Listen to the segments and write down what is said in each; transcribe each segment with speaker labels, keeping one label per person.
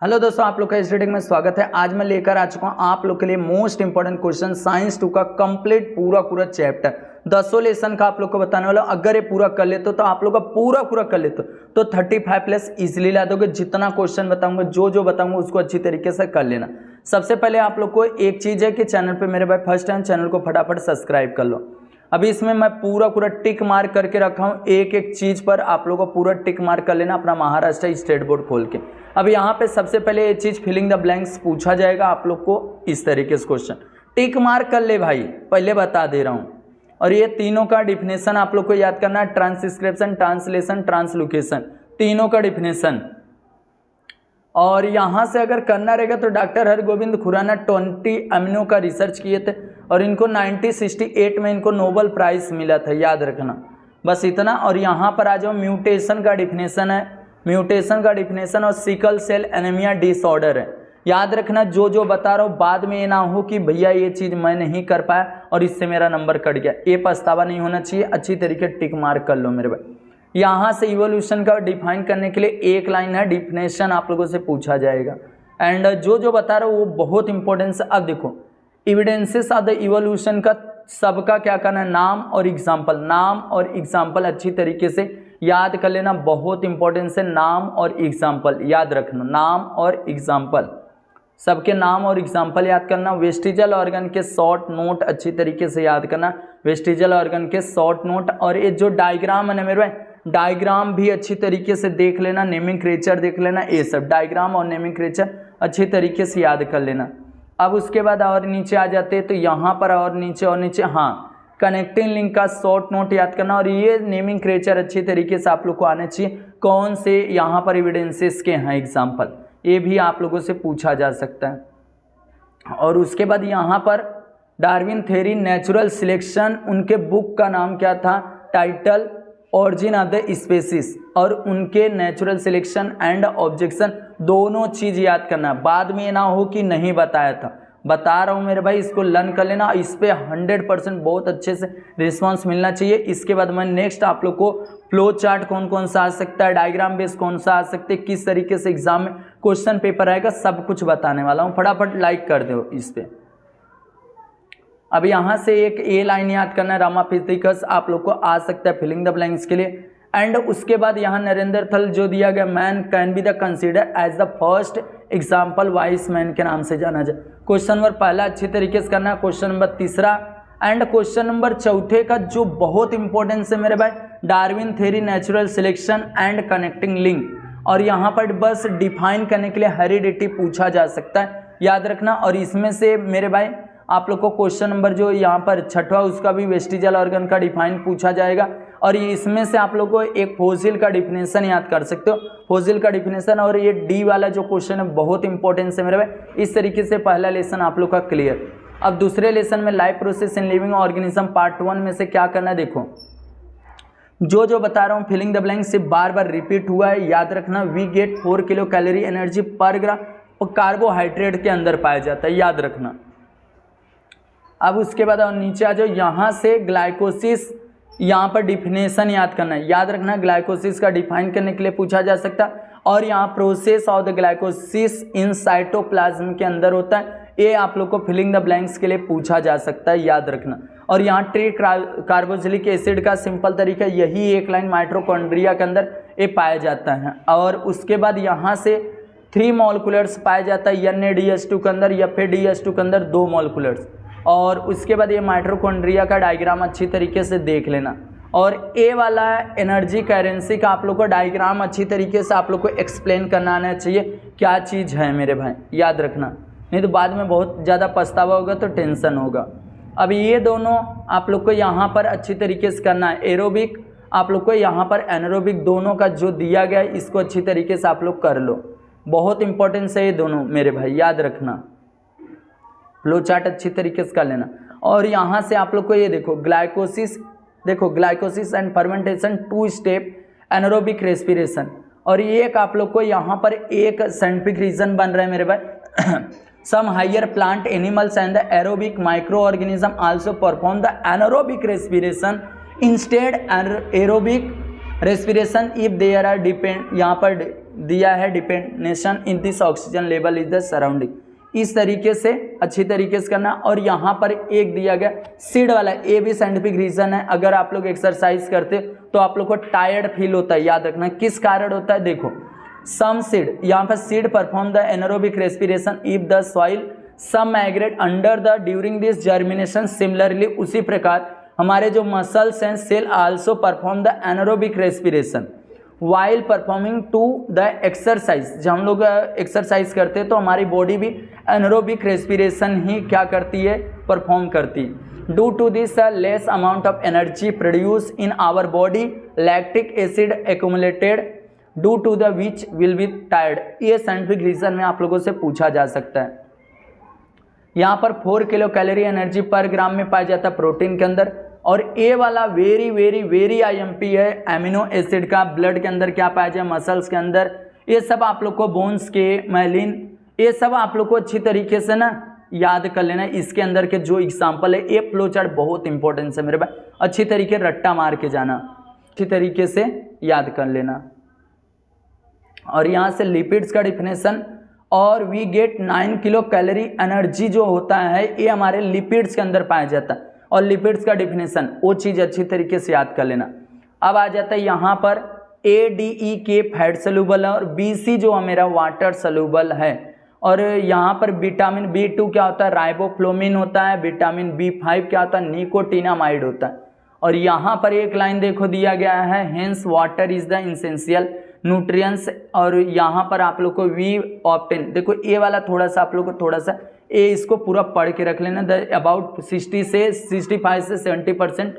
Speaker 1: Hello दोस्तों, आप लोग का इस रीडिंग में स्वागत है। आज मैं लेकर आ चुका हूं आप लोग के लिए मोस्ट इंपॉर्टेंट क्वेश्चन साइंस 2 का कंप्लीट पूरा चैप्टर 10 लेसन का आप लोग को बताने वाला हूं। अगर ये पूरा कर लेते तो आप लोग का पूरा कर लेते तो 35+ इजीली ला दोगे। जितना क्वेश्चन बताऊंगा, जो बताऊंगा उसको अच्छी तरीके से कर लेना। सबसे पहले आप लोग को एक चीज है कि चैनल पर मेरे भाई फर्स्ट टाइम, चैनल को फटाफट सब्सक्राइब कर लो। अभी इसमें मैं पूरा टिक मार्क करके रखा हूं, एक चीज पर आप लोगों को पूरा टिक मार्क कर लेना अपना महाराष्ट्र स्टेट बोर्ड खोल के। अब यहाँ पे सबसे पहले ये चीज फिलिंग द ब्लैंक्स पूछा जाएगा आप लोग को इस तरीके से क्वेश्चन। टिक मार्क कर ले भाई, पहले बता दे रहा हूं। और ये तीनों का डिफिनेशन आप लोग को याद करना है, ट्रांसक्रिप्शन, ट्रांसलेशन, ट्रांसलोकेशन, तीनों का डिफिनेशन। और यहाँ से अगर करना रहेगा तो डॉक्टर हरगोविंद खुराना 20 अमीनो का रिसर्च किए थे और इनको 1968 में इनको नोबेल प्राइज मिला था, याद रखना बस इतना। और यहाँ पर आ जाओ, म्यूटेशन का डिफिनेशन है, म्यूटेशन का डिफिनेशन और सिकल सेल एनीमिया डिसऑर्डर है। याद रखना जो बता रहा हूँ, बाद में ये ना हो कि भैया ये चीज़ मैं नहीं कर पाया और इससे मेरा नंबर कट गया, ये पछतावा नहीं होना चाहिए। अच्छी तरीके टिक मार्क कर लो मेरे भाई। यहाँ से इवोल्यूशन का डिफाइन करने के लिए एक लाइन है, डिफिनेशन आप लोगों से पूछा जाएगा। एंड जो बता रहा हूँ वो बहुत इंपॉर्टेंस है। अब देखो, एविडेंसेस ऑफ द इवोल्यूशन का सबका क्या करना है, नाम और एग्जाम्पल। नाम और एग्जाम्पल अच्छी तरीके से याद कर लेना, बहुत इंपॉर्टेंस है। नाम और एग्जाम्पल याद रखना, नाम और एग्जाम्पल, सबके नाम और एग्जाम्पल याद करना। वेस्टिजल ऑर्गन के शॉर्ट नोट अच्छी तरीके से याद करना, वेस्टिजल ऑर्गन के शॉर्ट नोट। और ये जो डायग्राम है ना मेरे भाई, डायग्राम भी अच्छी तरीके से देख लेना, नेमिंग क्रेचर देख लेना, ये सब डायग्राम और नेमिंग क्रेचर अच्छी तरीके से याद कर लेना। अब उसके बाद और नीचे आ जाते हैं तो यहाँ पर और नीचे हाँ, कनेक्टिंग लिंक का शॉर्ट नोट याद करना। और ये नेमिंग क्रेचर अच्छी तरीके से आप लोग को आने चाहिए, कौन से यहाँ पर एविडेंसेस के हैं एग्जाम्पल, ये भी आप लोगों से पूछा जा सकता है। और उसके बाद यहाँ पर डार्विन थ्योरी नेचुरल सिलेक्शन, उनके बुक का नाम क्या था, title origin of the species, और उनके नेचुरल सिलेक्शन एंड ऑब्जेक्शन, दोनों चीज़ याद करना। बाद में ना हो कि नहीं बताया था, बता रहा हूँ मेरे भाई, इसको लर्न कर लेना। इस पे 100% बहुत अच्छे से रिस्पांस मिलना चाहिए। इसके बाद मैं नेक्स्ट आप लोग को फ्लो चार्ट कौन सा आ सकता है, डायग्राम बेस कौन सा आ सकते हैं, किस तरीके से एग्जाम में क्वेश्चन पेपर आएगा, सब कुछ बताने वाला हूँ। फटाफट लाइक कर दो इस पे। अब यहाँ से एक ए लाइन याद करना है, रामाफिथिकस आप लोग को आ सकता है फिलिंग द ब्लैंक्स के लिए। एंड उसके बाद यहाँ नरेंद्र थल जो दिया गया, man can be the consider as the first example wise man के नाम से जाना जाए। क्वेश्चन नंबर पहला अच्छी तरीके से करना है, क्वेश्चन नंबर तीसरा एंड क्वेश्चन नंबर चौथे का जो बहुत इंपॉर्टेंस है मेरे भाई, Darwin theory natural selection and connecting link. और यहाँ पर बस डिफाइन करने के लिए हेरिडिटी पूछा जा सकता है, याद रखना। और इसमें से मेरे भाई आप लोग को क्वेश्चन नंबर जो यहाँ पर छठवा, उसका भी वेस्टिजल ऑर्गन का डिफाइन पूछा जाएगा। और इसमें से आप लोग को एक फोसिल का डिफिनेशन याद कर सकते हो, फोसिल का डिफिनेशन। और ये डी वाला जो क्वेश्चन है बहुत इंपॉर्टेंस है मेरे भाई। इस तरीके से पहला लेसन आप लोग का क्लियर। अब दूसरे लेसन में life process in living organism part 1 में से क्या करना है, देखो जो बता रहा हूँ फिलिंग द ब्लैंक से बार रिपीट हुआ है, याद रखना। We get 4 kilo calorie energy per gram, और कार्बोहाइड्रेट के अंदर पाया जाता है, याद रखना। अब उसके बाद और नीचे आ जाओ, यहाँ से ग्लाइकोसिस, यहाँ पर डिफिनेशन याद करना है, याद रखना। ग्लाइकोसिस का डिफाइन करने के लिए पूछा जा सकता है। और यहाँ process of the glycolysis in cytoplasm के अंदर होता है, ये आप लोग को फिलिंग द ब्लैंक्स के लिए पूछा जा सकता है, याद रखना। और यहाँ ट्री कार्बोक्सिलिक एसिड का सिंपल तरीका यही, एक लाइन माइटोकॉन्ड्रिया के अंदर ये पाया जाता है। और उसके बाद यहाँ से 3 मॉलिक्यूलर्स पाया जाता है, NADH2 के अंदर, FADH2 के अंदर 2 मॉलिक्यूलर्स। और उसके बाद ये माइटोकॉन्ड्रिया का डायग्राम अच्छी तरीके से देख लेना। और ए वाला एनर्जी करेंसी का आप लोग को डायग्राम अच्छी तरीके से आप लोग को एक्सप्लेन करना आना चाहिए, क्या चीज़ है मेरे भाई, याद रखना, नहीं तो बाद में बहुत ज़्यादा पछतावा होगा तो टेंशन होगा। अब ये दोनों आप लोग को यहाँ पर अच्छी तरीके से करना है। एरोबिक आप लोग को यहाँ पर एनारोबिक, दोनों का जो दिया गया है इसको अच्छी तरीके से आप लोग कर लो, बहुत इंपॉर्टेंस है ये दोनों मेरे भाई, याद रखना। फ्लो चार्ट अच्छी तरीके से कर लेना। और यहाँ से आप लोग को ये देखो, ग्लाइकोसिस, देखो glycolysis and fermentation 2 step anaerobic respiration. और ये एक आप लोग को यहाँ पर एक साइंटिफिक रीजन बन रहा है मेरे भाई, some higher plant animals and the aerobic micro organism also perform the anaerobic respiration instead aerobic respiration if there are depend, यहाँ पर दिया है dependation in this oxygen level is the surrounding, इस तरीके से अच्छी तरीके से करना। और यहाँ पर एक दिया गया सीड वाला, ये भी साइंटिफिक रीजन है, अगर आप लोग एक्सरसाइज करते तो आप लोग को टायर्ड फील होता है, याद रखना किस कारण होता है। देखो सम सीड, यहाँ पर seed perform the anaerobic respiration if the soil some migrate under the during this germination. Similarly उसी प्रकार हमारे जो मसल्स हैं cell also perform the anaerobic respiration while performing to the exercise. जब हम लोग एक्सरसाइज करते हैं तो हमारी बॉडी भी एनारोबिक रेस्पिरेशन ही क्या करती है, परफॉर्म करती है। Due to this less amount of energy produce in our body, lactic acid accumulated due to the which will be tired. ये साइंटिफिक रीजन में आप लोगों से पूछा जा सकता है। यहाँ पर 4 किलो कैलोरी एनर्जी पर ग्राम में पाया जाता है प्रोटीन के अंदर। और ए वाला वेरी वेरी वेरी आईएमपी है, एमिनो एसिड का ब्लड के अंदर क्या पाया जाए, मसल्स के अंदर। ये सब आप लोग को बोन्स के माइलिन, ये सब आप लोग को अच्छी तरीके से ना याद कर लेना। इसके अंदर के जो एग्जाम्पल है, ये फ्लो चार्ट बहुत इंपॉर्टेंट है मेरे भाई, अच्छी तरीके रट्टा मार के जाना, अच्छी तरीके से याद कर लेना। और यहाँ से लिपिड्स का डिफिनेशन, और we get 9 kilo calorie energy जो होता है ये हमारे लिपिड्स के अंदर पाया जाता है। और लिपिड्स का डिफिनेशन वो चीज़ अच्छी तरीके से याद कर लेना। अब आ जाता है यहाँ पर ADE फैट सोल्यूबल है और BC जो मेरा वाटर सोल्यूबल है। और यहाँ पर विटामिन B2 क्या होता है, राइबोफ्लोविन होता है। विटामिन B5 क्या होता है, निकोटिनामाइड होता है। और यहाँ पर एक लाइन देखो दिया गया है, hence water is the essential nutrients. और यहाँ पर आप लोग को वी ऑप्टेन, देखो ये वाला थोड़ा सा आप लोग को थोड़ा सा ये इसको पूरा पढ़ के रख लेना। अबाउट 60 से 65 से 70%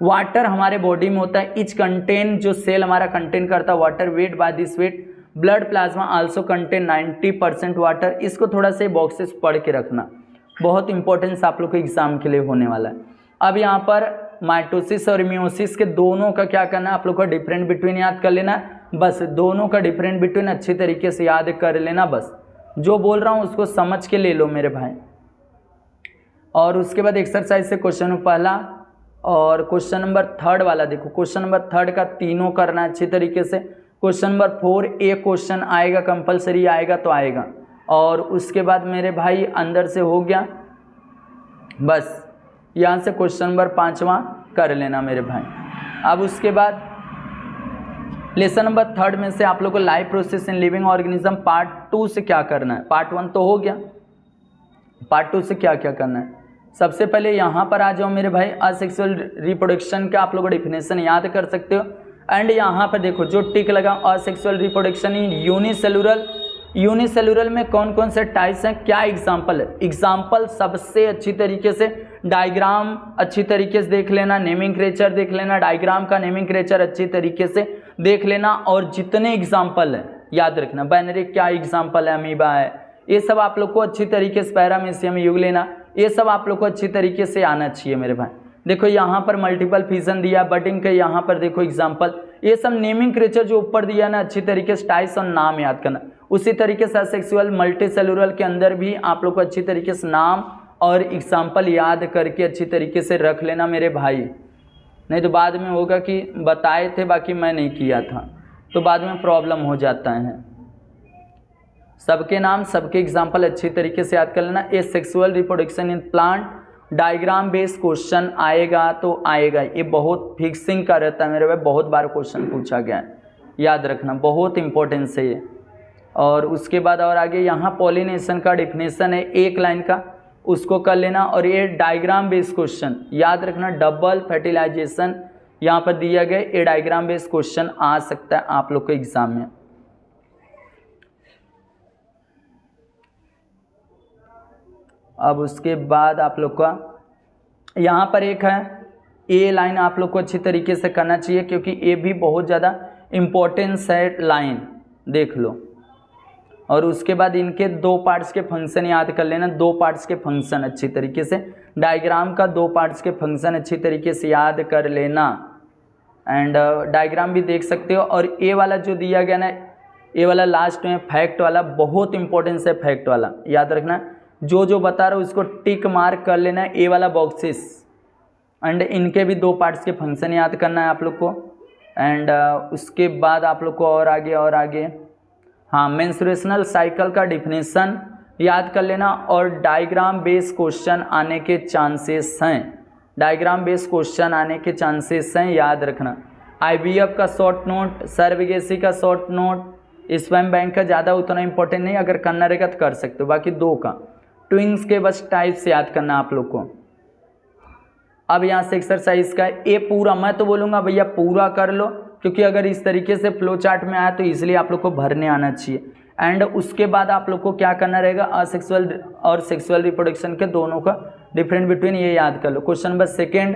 Speaker 1: वाटर हमारे बॉडी में होता है। इच कंटेन, जो सेल हमारा कंटेन करता है water, weight by this weight blood plasma also contain 90% water. इसको थोड़ा सा बॉक्सेस पढ़ के रखना, बहुत इंपॉर्टेंस आप लोग को एग्जाम के लिए होने वाला है। अब यहाँ पर माइटोसिस और मियोसिस के दोनों का क्या करना है, आप लोग को डिफरेंट बिटवीन याद कर लेना, बस दोनों का डिफरेंट बिटवीन अच्छी तरीके से याद कर लेना। बस जो बोल रहा हूँ उसको समझ के ले लो मेरे भाई। और उसके बाद एक्सरसाइज से क्वेश्चन पहला और क्वेश्चन नंबर 3 वाला देखो, क्वेश्चन नंबर 3 का तीनों करना अच्छी तरीके से। क्वेश्चन नंबर 4 एक क्वेश्चन आएगा, कंपलसरी आएगा तो आएगा। और उसके बाद मेरे भाई अंदर से हो गया, बस यहाँ से क्वेश्चन नंबर 5वां कर लेना मेरे भाई। अब उसके बाद लेसन नंबर 3 में से आप लोग को life process in living organism part 2 से क्या करना है। पार्ट 1 तो हो गया, पार्ट 2 से क्या क्या करना है। सबसे पहले यहाँ पर आ जाओ मेरे भाई, असेक्सुअल रिप्रोडक्शन का आप लोग डिफिनेशन याद कर सकते हो। एंड यहाँ पर देखो जो टिक लगा, asexual reproduction in unicellular, unicellular में कौन कौन से टाइप्स हैं, क्या एग्जाम्पल है। एग्जाम्पल सबसे अच्छी तरीके से डायग्राम अच्छी तरीके से देख लेना, नेमिंग क्रेचर देख लेना, डायग्राम का नेमिंग क्रेचर अच्छी तरीके से देख लेना। और जितने एग्जाम्पल है याद रखना, बाइनरी क्या एग्जाम्पल है, अमीबा है, ये सब आप लोग को अच्छी तरीके से, पैरामीशियम युग लेना, ये सब आप लोग को अच्छी तरीके से आना चाहिए मेरे भाई। देखो यहाँ पर मल्टीपल फिजन दिया, बटिंग के यहाँ पर देखो एग्जाम्पल, ये सब नेमिंग क्रेचर जो ऊपर दिया ना अच्छी तरीके से टाइप्स और नाम याद करना। उसी तरीके से सेक्सुअल मल्टीसेलुलर के अंदर भी आप लोग को अच्छी तरीके से नाम और एग्जाम्पल याद करके अच्छी तरीके से रख लेना मेरे भाई। नहीं तो बाद में होगा कि बताए थे बाकी मैं नहीं किया था, तो बाद में प्रॉब्लम हो जाता है। सबके नाम सबके एग्जाम्पल अच्छी तरीके से याद कर लेना। ए sexual reproduction in plant, diagram based question आएगा तो आएगा, ये बहुत फिक्सिंग का रहता है मेरे भाई, बहुत बार क्वेश्चन पूछा गया है, याद रखना, बहुत इंपॉर्टेंस है ये। और उसके बाद और आगे यहाँ पॉलिनेशन का डिफिनेशन है एक लाइन का, उसको कर लेना। और ये डायग्राम बेस्ड क्वेश्चन याद रखना, डबल फर्टिलाइजेशन यहाँ पर दिया गया, ये डायग्राम बेस्ड क्वेश्चन आ सकता है आप लोग को एग्जाम में। अब उसके बाद आप लोग का यहाँ पर एक है ए लाइन, आप लोग को अच्छी तरीके से करना चाहिए क्योंकि ये भी बहुत ज़्यादा इम्पोर्टेंस है लाइन, देख लो। और उसके बाद इनके 2 पार्ट्स के फंक्शन याद कर लेना, 2 पार्ट्स के फंक्शन अच्छी तरीके से, डायग्राम का 2 पार्ट्स के फंक्शन अच्छी तरीके से याद कर लेना। एंड डायग्राम भी देख सकते हो। और ए वाला जो दिया गया ना, ये वाला लास्ट में फैक्ट वाला बहुत इंपॉर्टेंस है, फैक्ट वाला याद रखना, जो बता रहा हूँ उसको टिक मार्क कर लेना है, ए वाला बॉक्सेस। एंड इनके भी 2 पार्ट्स के फंक्शन याद करना है आप लोग को। एंड उसके बाद आप लोग को और आगे हाँ, मेंस्ट्रुएशनल साइकिल का डिफिनेशन याद कर लेना और डायग्राम बेस्ड क्वेश्चन आने के चांसेस हैं, डायग्राम बेस्ड क्वेश्चन आने के चांसेस हैं, याद रखना। आईवीएफ का शॉर्ट नोट, सर्विगेसी का शॉर्ट नोट, स्पर्म बैंक का ज़्यादा उतना इंपॉर्टेंट नहीं, अगर करना रहेगा तो कर सकते हो, बाकी 2 का। ट्विंग्स के बस टाइप्स याद करना आप लोग को। अब यहाँ से एक्सरसाइज का ये पूरा, मैं तो बोलूँगा भैया पूरा कर लो, क्योंकि अगर इस तरीके से फ्लो चार्ट में आया तो इसलिए आप लोग को भरने आना चाहिए। एंड उसके बाद आप लोग को क्या करना रहेगा, असेक्सुअल और सेक्सुअल रिप्रोडक्शन के दोनों का डिफरेंट बिटवीन ये याद कर लो। क्वेश्चन नंबर 2,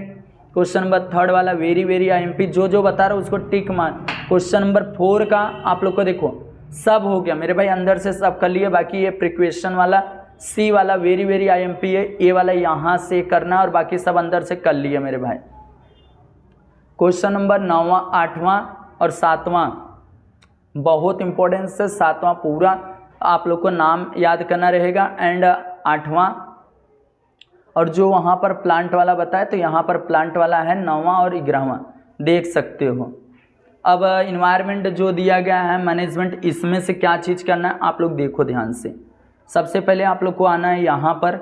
Speaker 1: क्वेश्चन नंबर 3 वाला वेरी वेरी आईएमपी, जो बता रहा हूँ उसको टिक मार। क्वेश्चन नंबर 4 का आप लोग को देखो सब हो गया मेरे भाई, अंदर से सब कर लिए, बाकी ये प्रिक्वेशन वाला सी वाला वेरी वेरी आईएमपी है, ए वाला यहाँ से करना और बाकी सब अंदर से कर लिए मेरे भाई। क्वेश्चन नंबर 9वां, 8वां और 7वां बहुत इंपॉर्टेंस है, 7वां पूरा आप लोग को नाम याद करना रहेगा एंड 8वां, और जो वहाँ पर प्लांट वाला बताए तो यहाँ पर प्लांट वाला है 9वां और 11वां, देख सकते हो। अब इन्वायरमेंट जो दिया गया है मैनेजमेंट, इसमें से क्या चीज़ करना है आप लोग देखो ध्यान से। सबसे पहले आप लोग को आना है यहाँ पर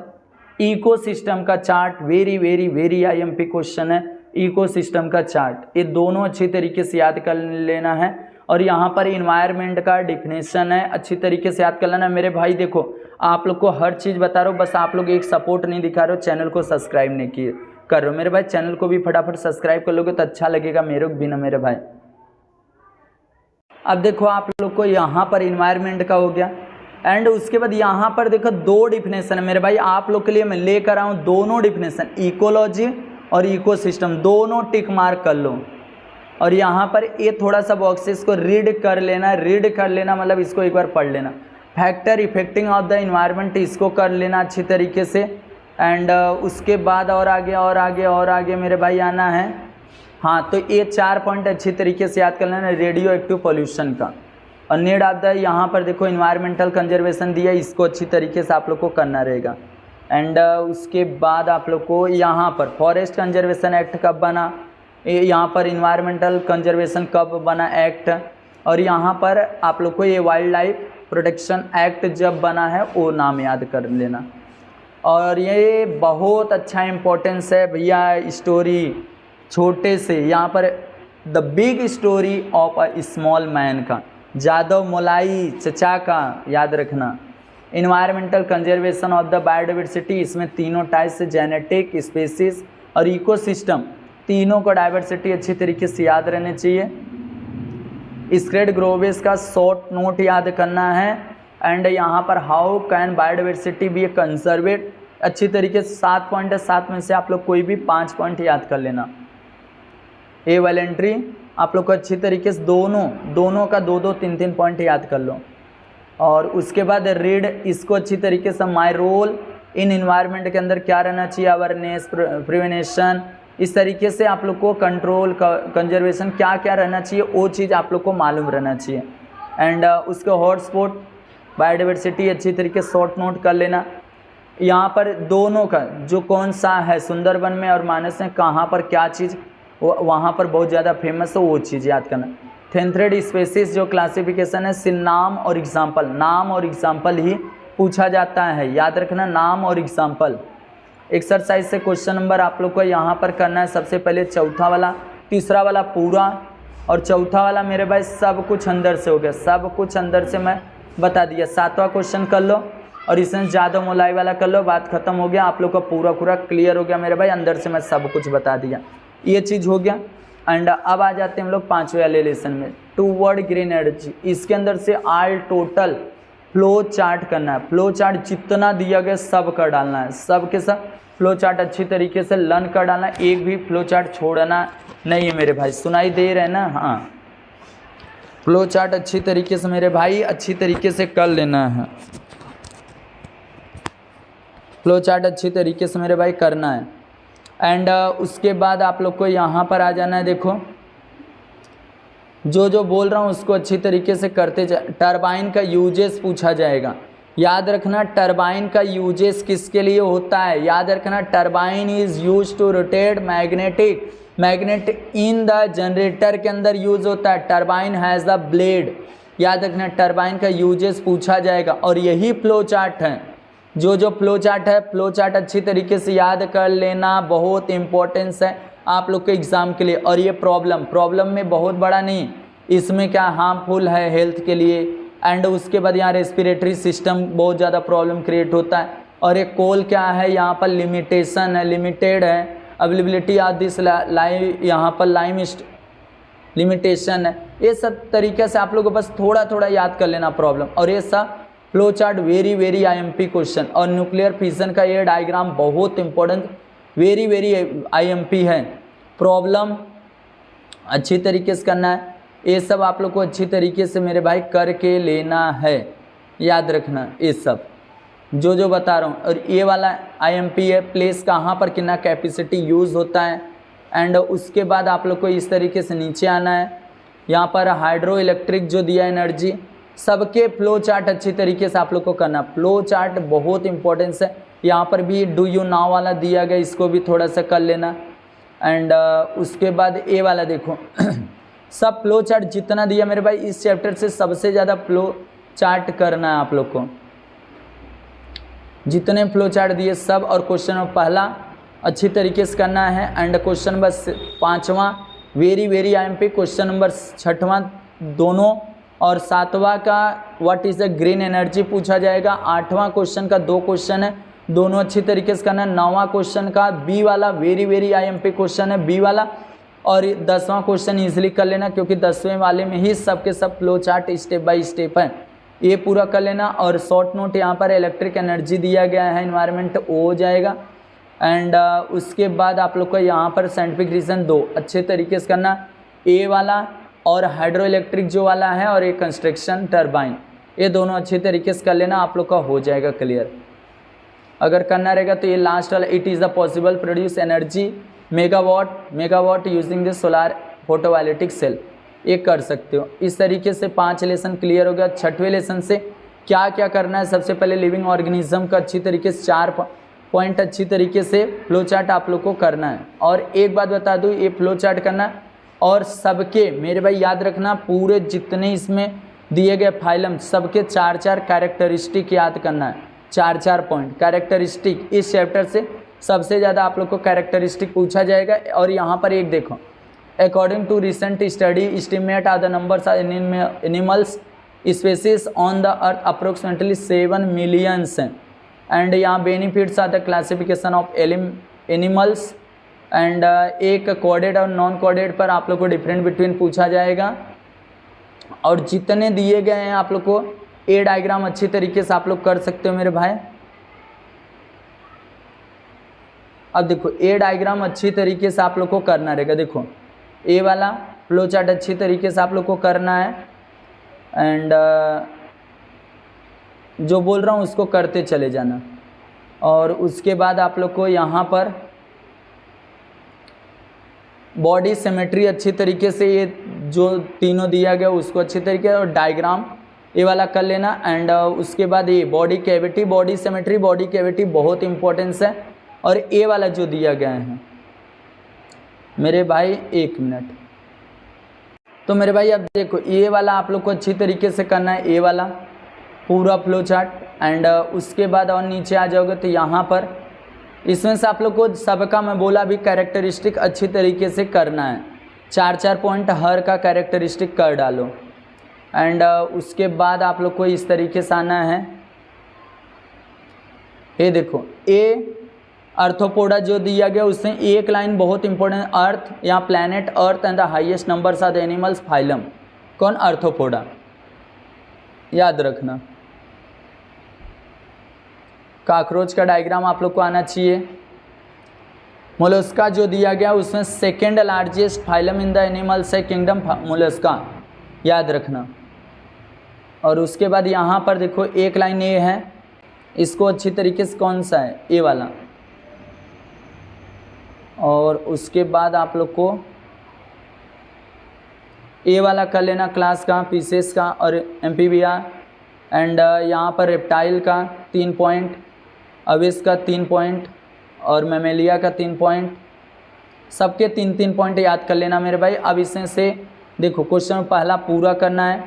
Speaker 1: इकोसिस्टम का chart, very very very IMP question है इकोसिस्टम का चार्ट, ये दोनों अच्छी तरीके से याद कर लेना है। और यहाँ पर इन्वायरमेंट का डिफिनेशन है, अच्छी तरीके से याद कर लेना मेरे भाई। देखो आप लोग को हर चीज़ बता रहा हूँ, बस आप लोग एक सपोर्ट नहीं दिखा रहे हो, चैनल को सब्सक्राइब नहीं किए कर रहे हो मेरे भाई। चैनल को भी फटाफट सब्सक्राइब कर लोगे तो अच्छा लगेगा मेरे को भी ना मेरे भाई। अब देखो आप लोग को यहाँ पर इन्वायरमेंट का हो गया एंड उसके बाद यहाँ पर देखो 2 डिफिनेशन है मेरे भाई, आप लोग के लिए मैं लेकर आऊँ दोनों डिफिनेशन, इकोलॉजी और इकोसिस्टम, दोनों टिक मार्क कर लो। और यहाँ पर ये थोड़ा सा बॉक्सेस को रीड कर लेना, रीड कर लेना मतलब इसको एक बार पढ़ लेना। Factor affecting of the environment, इसको कर लेना अच्छी तरीके से एंड उसके बाद और आगे और आगे और आगे मेरे भाई आना है। हाँ, तो ये 4 पॉइंट अच्छी तरीके से याद कर लेना, रेडियो एक्टिव पॉल्यूशन का और नीड ऑफ द, यहाँ पर देखो इन्वायरमेंटल कंजर्वेशन दिया, इसको अच्छी तरीके से आप लोग को करना रहेगा। एंड उसके बाद आप लोग को यहाँ पर फॉरेस्ट कंजर्वेशन एक्ट कब बना, यहाँ पर इन्वायरमेंटल कंजर्वेशन कब बना एक्ट, और यहाँ पर आप लोग को ये वाइल्ड लाइफ प्रोटेक्शन एक्ट जब बना है वो नाम याद कर लेना। और ये बहुत अच्छा इम्पोर्टेंस है भैया, स्टोरी छोटे से यहाँ पर the big story of a small man का, जादव मोलाई चचा का याद रखना। Environmental conservation of the biodiversity, इसमें तीनों टाइप से जेनेटिक, स्पेसीज और इकोसिस्टम, तीनों को डाइवर्सिटी अच्छी तरीके से याद रहने चाहिए। स्क्रेड ग्रोवेस का शॉर्ट नोट याद करना है एंड यहाँ पर हाउ कैन बायोडाइवर्सिटी बी कंजर्वेट, अच्छी तरीके से 7 पॉइंट है, 7 में से आप लोग कोई भी 5 पॉइंट याद कर लेना। ए वॉलेंट्री आप लोग को अच्छी तरीके से दोनों का 2-2, 3-3 पॉइंट याद कर लो। और उसके बाद रीड, इसको अच्छी तरीके से माय रोल इन इन्वायरमेंट के अंदर क्या रहना चाहिए, अवेयरनेस, प्रिवेंशन, इस तरीके से आप लोग को कंट्रोल, कंजर्वेशन क्या क्या रहना चाहिए वो चीज़ आप लोग को मालूम रहना चाहिए। एंड उसके हॉटस्पॉट बायोडाइवर्सिटी अच्छी तरीके से शॉर्ट नोट कर लेना। यहाँ पर दोनों का जो कौन सा है सुंदरबन में और मानस में कहाँ पर क्या चीज़ वहाँ पर बहुत ज़्यादा फेमस है वो चीज़ याद करना। थेंथ्रेड स्पेसीज जो क्लासिफिकेशन है सिर्फ नाम और एग्जाम्पल, नाम और एग्जाम्पल ही पूछा जाता है, याद रखना नाम और एग्जाम्पल। एक्सरसाइज से क्वेश्चन नंबर आप लोग को यहाँ पर करना है, सबसे पहले चौथा वाला, तीसरा वाला पूरा और चौथा वाला मेरे भाई सब कुछ अंदर से हो गया, सब कुछ अंदर से मैं बता दिया। 7वां क्वेश्चन कर लो और इसमें ज़्यादा मोलाई वाला कर लो, बात खत्म हो गया, आप लोग का पूरा क्लियर हो गया मेरे भाई, अंदर से मैं सब कुछ बता दिया, ये चीज़ हो गया। एंड अब आ जाते हैं हम लोग 5वें वाले लेसन में, टूवर्ड ग्रीन एनर्जी। इसके अंदर से ऑल टोटल फ्लो चार्ट करना है, फ्लो चार्ट जितना दिया गया सब कर डालना है, सब के सब फ्लो चार्ट अच्छी तरीके से लर्न कर डालना है, एक भी फ्लो चार्ट छोड़ना नहीं है मेरे भाई, सुनाई दे रहे हैं ना। हाँ, फ्लो चार्ट अच्छी तरीके से मेरे भाई अच्छी तरीके से कर लेना है, फ्लो चार्ट अच्छी तरीके से मेरे भाई करना है। एंड उसके बाद आप लोग को यहाँ पर आ जाना है, देखो जो बोल रहा हूँ उसको अच्छी तरीके से करते जा। टरबाइन का यूजेस पूछा जाएगा, याद रखना टरबाइन का यूजेस किसके लिए होता है, याद रखना turbine is use to rotate magnet in the generator के अंदर यूज होता है। टरबाइन हैज़ द ब्लेड, याद रखना टरबाइन का यूजेस पूछा जाएगा और यही फ्लो चार्ट है। जो फ्लो चार्ट है, फ्लो चार्ट अच्छी तरीके से याद कर लेना, बहुत इंपॉर्टेंस है आप लोग के एग्जाम के लिए। और ये प्रॉब्लम में बहुत बड़ा नहीं, इसमें क्या हार्मफुल है हेल्थ के लिए, एंड उसके बाद यहाँ रेस्पिरेटरी सिस्टम बहुत ज़्यादा प्रॉब्लम क्रिएट होता है। और ये कोल क्या है, यहाँ पर लिमिटेशन है, लिमिटेड है, अवेलेबिलिटी ऑफ दिस लाइम, यहाँ पर लाइम लिमिटेशन है। ये सब तरीके से आप लोग को बस थोड़ा थोड़ा याद कर लेना प्रॉब्लम। और ये सब flow chart very IMP question. और न्यूक्लियर फिशन का ये डायग्राम बहुत इंपॉर्टेंट, वेरी आईएमपी है। प्रॉब्लम अच्छी तरीके से करना है, ये सब आप लोग को अच्छी तरीके से मेरे भाई करके लेना है, याद रखना ये सब जो बता रहा हूँ। और ये वाला आईएमपी है, प्लेस कहाँ पर कितना कैपेसिटी यूज़ होता है। एंड उसके बाद आप लोग को इस तरीके से नीचे आना है, यहाँ पर हाइड्रो इलेक्ट्रिक जो दिया एनर्जी, सबके फ्लो चार्ट अच्छी तरीके से आप लोग को करना। फ्लो चार्ट बहुत इंपॉर्टेंस है। यहाँ पर भी डू यू नाउ वाला दिया गया, इसको भी थोड़ा सा कर लेना। एंड उसके बाद ए वाला देखो सब फ्लो चार्ट जितना दिया मेरे भाई, इस चैप्टर से सबसे ज़्यादा फ्लो चार्ट करना है आप लोग को, जितने फ्लो चार्ट दिए सब। और क्वेश्चन नंबर पहला अच्छी तरीके से करना है। एंड क्वेश्चन नंबर 5वां वेरी आईएमपी, क्वेश्चन नंबर 6वां दोनों, और 7वां का what is the green energy पूछा जाएगा। 8वां क्वेश्चन का 2 क्वेश्चन है, दोनों अच्छी तरीके से करना है। 9वां क्वेश्चन का बी वाला वेरी आईएमपी क्वेश्चन है, बी वाला। और 10वां क्वेश्चन ईजिली कर लेना, क्योंकि 10वें वाले में ही सब के सब flow chart step by step है, ये पूरा कर लेना। और शॉर्ट नोट यहाँ पर इलेक्ट्रिक एनर्जी दिया गया है, एनवायरनमेंट वो हो जाएगा। एंड उसके बाद आप लोग को यहाँ पर साइंटिफिक रीज़न 2 अच्छे तरीके से करना, ए वाला और हाइड्रो इलेक्ट्रिक जो वाला है, और एक कंस्ट्रक्शन टरबाइन, ये दोनों अच्छे तरीके से कर लेना, आप लोग का हो जाएगा क्लियर। अगर करना रहेगा तो ये लास्ट वाला, it is the possible produce energy megawatt using the solar photovoltaic cell, ये कर सकते हो। इस तरीके से 5 लेसन क्लियर हो गया। 6वें लेसन से क्या क्या करना है, सबसे पहले लिविंग ऑर्गेनिज्म का अच्छी तरीके से 4 पॉइंट अच्छी तरीके से फ्लो चार्ट आप लोग को करना है। और एक बात बता दूँ, ये फ्लो चार्ट करना है और सबके मेरे भाई याद रखना, पूरे जितने इसमें दिए गए फाइलम सबके 4 कैरेक्टरिस्टिक याद करना है, 4 पॉइंट कैरेक्टरिस्टिक। इस चैप्टर से सबसे ज़्यादा आप लोग को कैरेक्टरिस्टिक पूछा जाएगा। और यहाँ पर एक देखो, according to recent study estimate are the numbers of animals species on the earth approximately 7 millions हैं। एंड यहाँ benefits are the classification of animals. And एक कोडेड और नॉन कोडेड पर आप लोग को डिफरेंट बिटवीन पूछा जाएगा। और जितने दिए गए हैं आप लोग को ए डायग्राम अच्छी तरीके से आप लोग कर सकते हो मेरे भाई। अब देखो ए डायग्राम अच्छी तरीके से आप लोग को करना रहेगा। देखो ए वाला फ्लो चार्ट अच्छी तरीके से आप लोग को करना है। एंड जो बोल रहा हूँ उसको करते चले जाना। और उसके बाद आप लोग को यहाँ पर बॉडी सिमेट्री अच्छी तरीके से, ये जो तीनों दिया गया उसको अच्छी तरीके से, और डायग्राम ये वाला कर लेना। एंड उसके बाद ये body cavity, body symmetry, body cavity बहुत इंपॉर्टेंस है। और ए वाला जो दिया गया है मेरे भाई, 1 मिनट, तो मेरे भाई अब देखो ए वाला आप लोग को अच्छी तरीके से करना है, ए वाला पूरा फ्लो चार्ट। एंड उसके बाद और नीचे आ जाओगे तो यहाँ पर इसमें से आप लोग को सबका मैं बोला भी कैरेक्टरिस्टिक अच्छी तरीके से करना है, 4 पॉइंट हर का कैरेक्टरिस्टिक कर डालो। एंड उसके बाद आप लोग को इस तरीके से आना है। ये देखो ए अर्थोपोडा जो दिया गया उसमें एक लाइन बहुत इंपॉर्टेंट, अर्थ या planet earth and the highest numbers of the animals phylum, कौन, अर्थोपोडा, याद रखना। काकरोच का डायग्राम आप लोग को आना चाहिए। मोलस्का जो दिया गया उसमें second largest phylum in the animals है किंगडम मोलस्का, याद रखना। और उसके बाद यहाँ पर देखो एक लाइन ए है, इसको अच्छी तरीके से कौन सा है, ए वाला। और उसके बाद आप लोग को ए वाला कर लेना, क्लास का, पीसेस का और एम्फीबिया। एंड यहाँ पर रेप्टाइल का 3 पॉइंट, अविस का 3 पॉइंट और मैमेलिया का 3 पॉइंट, सबके 3 पॉइंट याद कर लेना मेरे भाई। अब इसमें से देखो क्वेश्चन पहला पूरा करना है।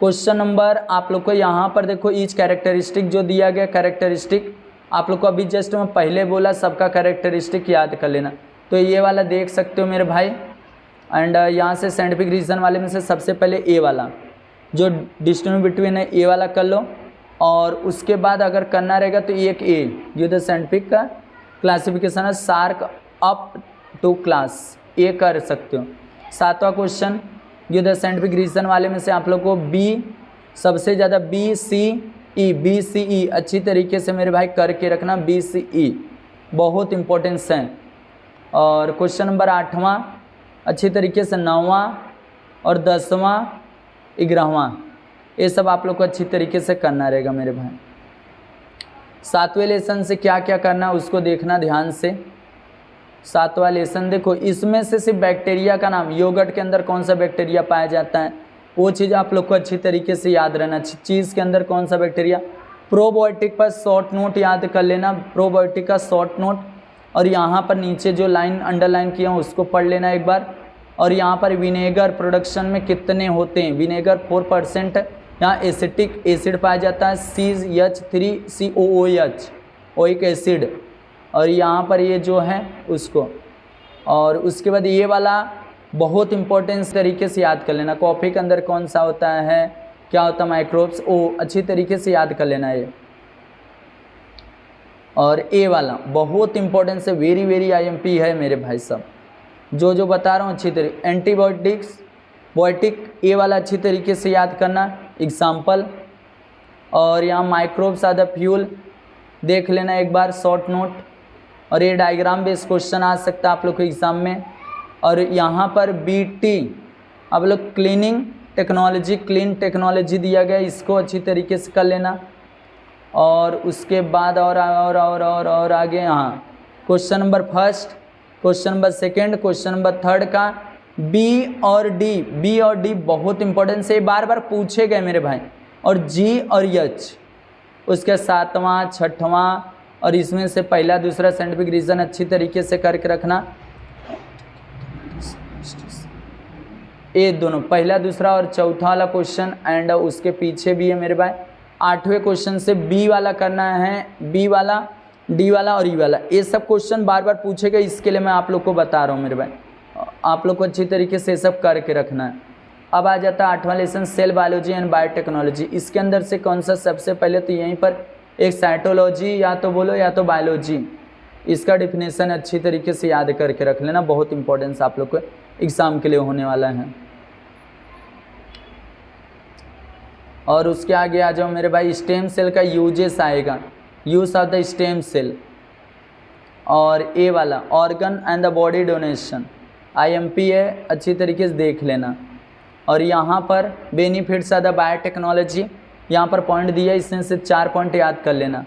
Speaker 1: क्वेश्चन नंबर आप लोग को यहाँ पर देखो ईच कैरेक्टरिस्टिक जो दिया गया कैरेक्टरिस्टिक आप लोग को अभी जस्ट मैं पहले बोला सबका कैरेक्टरिस्टिक याद कर लेना। तो ये वाला देख सकते हो मेरे भाई। एंड यहाँ से साइंटिफिक रीजन वाले में से सबसे पहले ए वाला जो डिस्टिंग्विश बिटवीन है ए वाला कर लो। और उसके बाद अगर करना रहेगा तो एक ए जो द साइंटिफिक का क्लासिफिकेशन है shark up to class A कर सकते हो। 7वां क्वेश्चन जो द साइंटिफिक रीजन वाले में से आप लोग को बी सबसे ज़्यादा BCE अच्छी तरीके से मेरे भाई करके रखना। BCE बहुत इम्पोर्टेंस है। और क्वेश्चन नंबर 8वां अच्छी तरीके से 9वां और 10वां 11वां ये सब आप लोग को अच्छी तरीके से करना रहेगा मेरे भाई। 7वें लेसन से क्या क्या करना उसको देखना ध्यान से। 7वां लेसन देखो इसमें से सिर्फ बैक्टीरिया का नाम योगर्ट के अंदर कौन सा बैक्टीरिया पाया जाता है वो चीज़ आप लोग को अच्छी तरीके से याद रहना। चीज़ के अंदर कौन सा बैक्टीरिया प्रोबायोटिक पर शॉर्ट नोट याद कर लेना। प्रोबायोटिक का शॉर्ट नोट और यहाँ पर नीचे जो लाइन अंडरलाइन किया हूँ उसको पढ़ लेना एक बार। और यहाँ पर विनेगर प्रोडक्शन में कितने होते हैं विनेगर 4% यहाँ एसिटिक एसिड पाया जाता है CH3COOH ओइक एसिड। और यहाँ पर ये जो है उसको और उसके बाद ये वाला बहुत इंपॉर्टेंस तरीके से याद कर लेना। कॉफ़ी के अंदर कौन सा होता है क्या होता है माइक्रोब्स अच्छी तरीके से याद कर लेना ये। और ए वाला बहुत इंपॉर्टेंस है वेरी IMP है मेरे भाई साहब जो बता रहा हूँ अच्छी तरीके। एंटीबायोटिक्स बायोटिक ए वाला अच्छी तरीके से याद करना एग्जाम्पल। और यहाँ माइक्रोब्स आर द फ्यूल देख लेना एक बार शॉर्ट नोट। और ये डायग्राम बेस्ड क्वेश्चन आ सकता है आप लोग को एग्ज़ाम में। और यहाँ पर BT आप लोग क्लीनिंग टेक्नोलॉजी क्लीन टेक्नोलॉजी दिया गया इसको अच्छी तरीके से कर लेना। और उसके बाद और आगे यहाँ question number 1 question number 2 question number 3 का B और D बहुत इंपॉर्टेंस है बार पूछे गए मेरे भाई। और G और H उसके 7वां 6वां और इसमें से पहला दूसरा साइंटिफिक रीजन अच्छी तरीके से करके रखना। ये दोनों पहला दूसरा और चौथा वाला क्वेश्चन एंड उसके पीछे भी है मेरे भाई। 8वें क्वेश्चन से B वाला करना है B वाला D वाला और E वाला ये सब क्वेश्चन बार पूछे गए इसके लिए मैं आप लोग को बता रहा हूँ मेरे भाई। आप लोग को अच्छी तरीके से सब करके रखना है। अब आ जाता है 8वां lesson cell biology and biotechnology. इसके अंदर से कौन सा सबसे पहले तो यहीं पर एक साइटोलॉजी या तो बोलो या तो बायोलॉजी इसका डिफिनेशन अच्छी तरीके से याद करके रख लेना बहुत इंपॉर्टेंस आप लोग को एग्ज़ाम के लिए होने वाला है। और उसके आगे आ जाओ मेरे भाई स्टेम सेल का यूजेस आएगा use of the stem cell. और ए वाला organ and the body donation IMP है अच्छी तरीके से देख लेना। और यहाँ पर बेनिफिट्स ऑफ द बायोटेक्नोलॉजी यहाँ पर पॉइंट दिया इसमें से 4 पॉइंट याद कर लेना।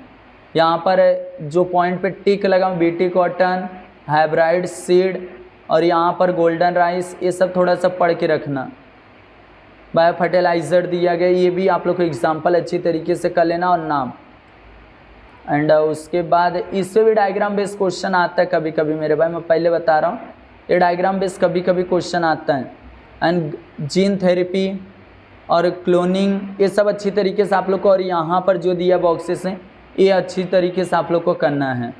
Speaker 1: यहाँ पर जो पॉइंट पे टिक लगा BT कॉटन हाइब्रिड सीड और यहाँ पर गोल्डन राइस ये सब थोड़ा सा पढ़ के रखना। बायो फर्टिलाइज़र दिया गया ये भी आप लोग को एग्जाम्पल अच्छी तरीके से कर लेना और नाम। एंड उसके बाद इससे भी डायग्राम बेस्ड क्वेश्चन आता है कभी कभी मेरे भाई मैं पहले बता रहा हूँ ये डायग्राम बेस्ड कभी कभी क्वेश्चन आता है। एंड जीन थेरेपी और क्लोनिंग ये सब अच्छी तरीके से आप लोग को और यहाँ पर जो दिया बॉक्सेस हैं ये अच्छी तरीके से आप लोग को करना है।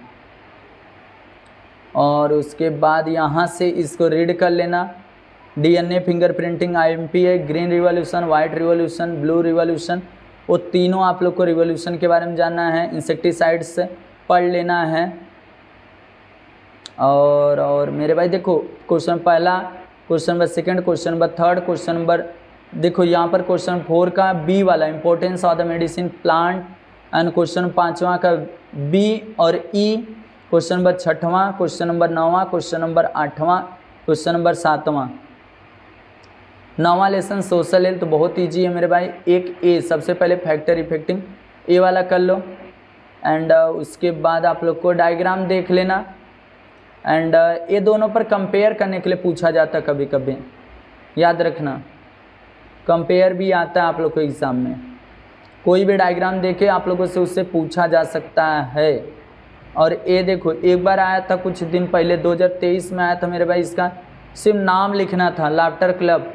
Speaker 1: और उसके बाद यहाँ से इसको रीड कर लेना। DNA फिंगरप्रिंटिंग IMP है green revolution white revolution blue revolution वो तीनों आप लोग को रिवॉल्यूशन के बारे में जानना है। इंसेक्टिसाइड्स पढ़ लेना है। और मेरे भाई देखो क्वेश्चन पहला question number 2 question number 3 question number देखो यहाँ पर क्वेश्चन 4 का B वाला importance of the medicine plant and question 5वां का B और E क्वेश्चन नंबर 6वां क्वेश्चन नंबर 9वां क्वेश्चन नंबर 8वां क्वेश्चन नंबर 7वां। 9वां लेसन सोशल हेल्थ बहुत ईजी है मेरे भाई। एक ए सबसे पहले फैक्टर इफेक्टिंग ए वाला कर लो। एंड उसके बाद आप लोग को डायग्राम देख लेना। एंड ये दोनों पर कंपेयर करने के लिए पूछा जाता है कभी कभी याद रखना कंपेयर भी आता है आप लोग को एग्ज़ाम में। कोई भी डायग्राम देखे आप लोगों से उससे पूछा जा सकता है। और ये देखो एक बार आया था कुछ दिन पहले 2023 में आया था मेरे भाई इसका सिर्फ नाम लिखना था लाफ्टर क्लब।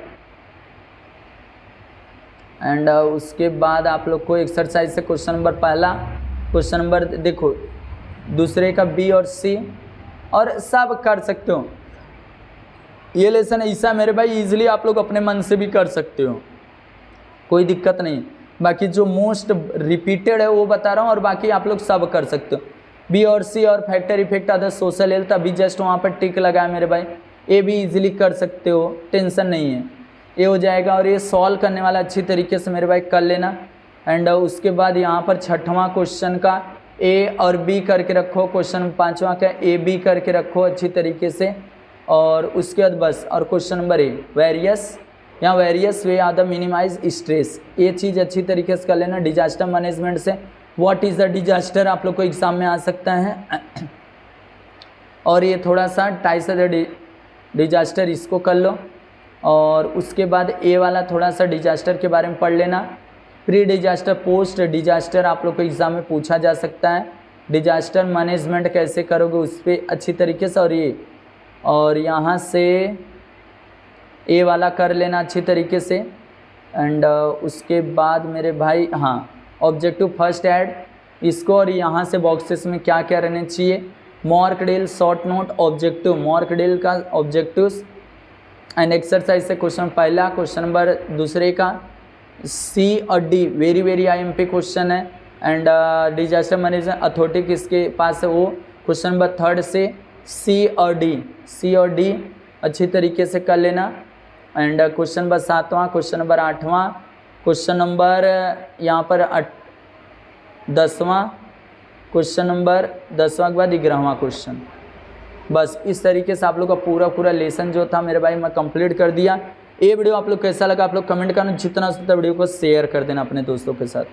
Speaker 1: एंड उसके बाद आप लोग को एक्सरसाइज से क्वेश्चन नंबर पहला, क्वेश्चन नंबर देखो दूसरे का बी और सी, और सब कर सकते हो। ये लेसन ऐसा मेरे भाई इजीली आप लोग अपने मन से भी कर सकते हो, कोई दिक्कत नहीं। बाकी जो मोस्ट रिपीटेड है वो बता रहा हूँ, और बाकी आप लोग सब कर सकते हो। बी और सी और factor effect other social health, अभी जस्ट वहाँ पर टिक लगा है मेरे भाई। ए भी इजीली कर सकते हो, टेंशन नहीं है, ये हो जाएगा। और ये सॉल्व करने वाला अच्छी तरीके से मेरे भाई कर लेना। एंड उसके बाद यहाँ पर छठवां क्वेश्चन का ए और बी करके रखो, क्वेश्चन पाँचवा का ए बी करके रखो अच्छी तरीके से। और उसके बाद बस, और क्वेश्चन नंबर ए वेरियस, यहाँ various ways are the minimize stress, ये चीज़ अच्छी तरीके से कर लेना। डिजास्टर मैनेजमेंट से व्हाट इज़ द डिजास्टर आप लोग को एग्जाम में आ सकता है। और ये थोड़ा सा टाइप्स ऑफ द डिजास्टर इसको कर लो। और उसके बाद ए वाला थोड़ा सा डिजास्टर के बारे में पढ़ लेना। प्री डिजास्टर, पोस्ट डिजास्टर आप लोग को एग्ज़ाम में पूछा जा सकता है। डिजास्टर मैनेजमेंट कैसे करोगे उस पर अच्छी तरीके से। और यहाँ से ए वाला कर लेना अच्छी तरीके से। एंड उसके बाद मेरे भाई हाँ, ऑब्जेक्टिव फर्स्ट ऐड इसको, और यहाँ से बॉक्सेस में क्या क्या रहने चाहिए, मॉर्कडील शॉर्ट नोट ऑब्जेक्टिव, मॉर्कडील का ऑब्जेक्टिव्स एंड एक्सरसाइज से क्वेश्चन पहला, क्वेश्चन नंबर दूसरे का सी और D very very IMP question है। एंड डिजास्टर मैनेजमेंट अथॉरिटी किसके पास है वो, क्वेश्चन नंबर थर्ड से सी और डी अच्छी तरीके से कर लेना। एंड क्वेश्चन नंबर सातवां, क्वेश्चन नंबर आठवां, क्वेश्चन नंबर यहाँ पर 10वां, क्वेश्चन नंबर 10वां के बाद 11वां क्वेश्चन। बस इस तरीके से आप लोग का पूरा लेसन जो था मेरे भाई मैं कंप्लीट कर दिया। ये वीडियो आप लोग कैसा लगा आप लोग कमेंट करना, जितना वीडियो को शेयर कर देना अपने दोस्तों के साथ।